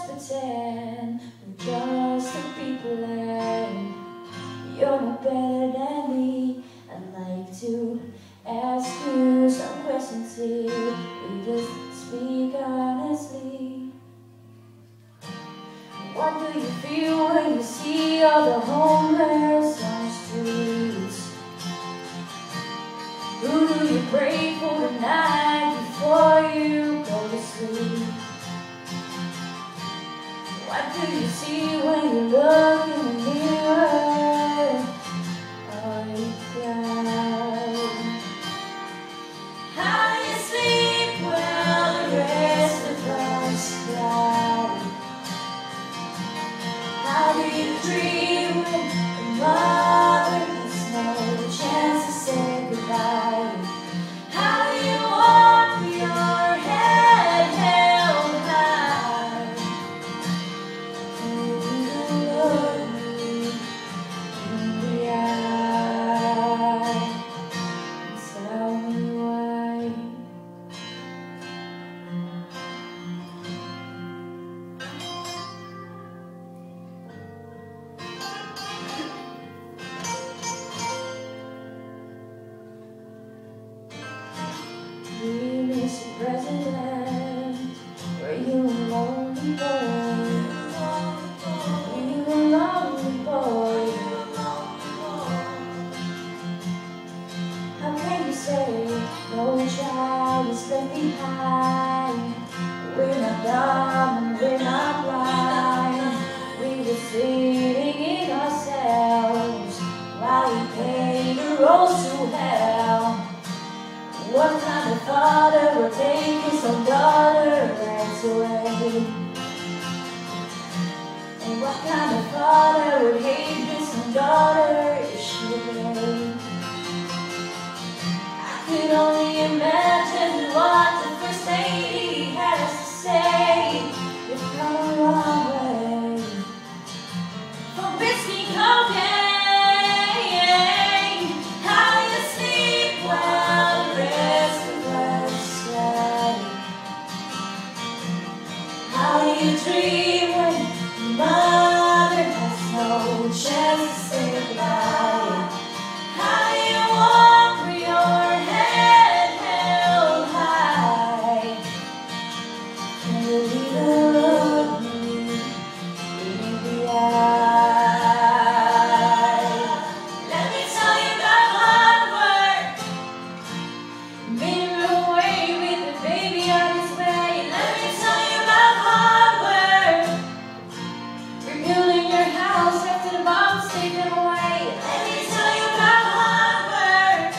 let's pretend we're just the people and you're not better than me. I'd like to ask you some questions here. We just speak honestly. What do you feel when you see all the homeless on the streets? Who do you pray for the night before you go to sleep? What do you see when you look in the mirror? Are you proud? How do you sleep while the rest of us cry? How do you dream when the mother has no chance to say goodbye? How do you walk with your head held high? Can you look me in the eye and tell me why? Mr. President, were you a lonely boy? Were you a lonely boy? How can you say no child is left behind? We're not dumb and we're not blind. We were sitting in ourselves while we paid the road to hell. What kind of father would take his own daughter right away? And what kind of father would hate his own daughter if she obeyed? I could only imagine what the first lady has to say. You've come a long way from whiskey cocaine. How do you dream when mother has no chance to say goodbye? How do you walk with your head held high? Can you even look me in the eye? Let me tell you about hard work, being away with the baby on his way. Let me tell you about hard work, rebuilding your house after the bombs take them away. Let me tell you about hard work,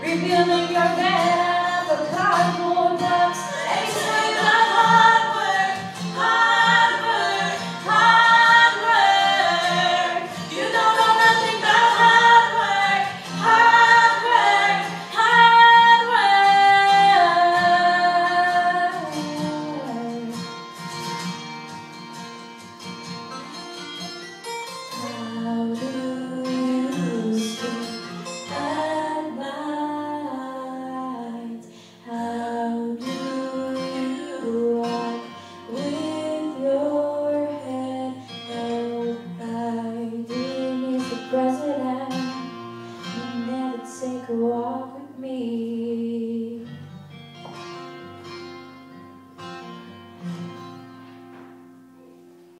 rebuilding your bed out of a cardboard box. Let me tell you about hard work, hard work, hard work. You don't know nothing about hard work, hard work, hard work. How do you sleep at night? How do you walk with your head held high? Dear Mr. President, you never take a walk with me.